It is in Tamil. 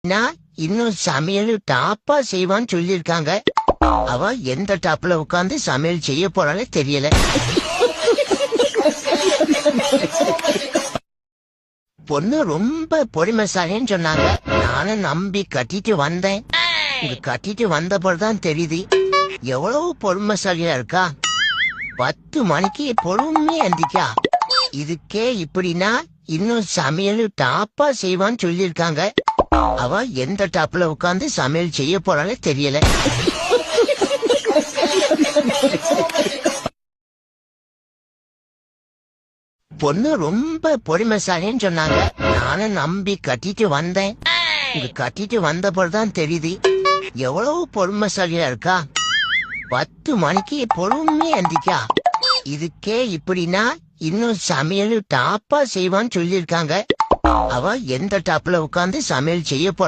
நான் இன்னும் சமையல் டாப்பா செய்வான்னு சொல்லியிருக்காங்க. அவ எந்த டாப்ல உட்கார்ந்து சமையல் செய்ய போறாலே தெரியல. பொண்ணு ரொம்ப பொறுமைசாலின்னு சொன்னாங்க. நானும் நம்பி கட்டிட்டு வந்தேன். இங்க கட்டிட்டு வந்த போதுதான் தெரியுது எவ்வளவு பொறுமைசாலியா இருக்கா. 10 மணிக்கு பொறுமையா எந்திக்கா. இதுக்கே இப்படின்னா இன்னும் சமையல் டாப்பா செய்வான்னு சொல்லியிருக்காங்க. அவ எந்த டாப்ல உட்கார்ந்து சமையல் செய்ய போறாலே தெரியல. பொண்ணு ரொம்ப பொறுமைசாலின்னு சொன்னாங்க. நானும் நம்பி கட்டிட்டு வந்தேன். இங்க கட்டிட்டு வந்த போதுதான் தெரியுது எவ்வளவு பொறுமைசாலியா இருக்கா. 10 மணிக்கு பொறுமையா எந்திக்கா. இதுக்கே இப்படின்னா இன்னும் சமையல் டாப்பா செய்வான்னு சொல்லியிருக்காங்க. அவ எந்த டாப்ல உட்கார்ந்து சமையல் செய்ய போறான்னு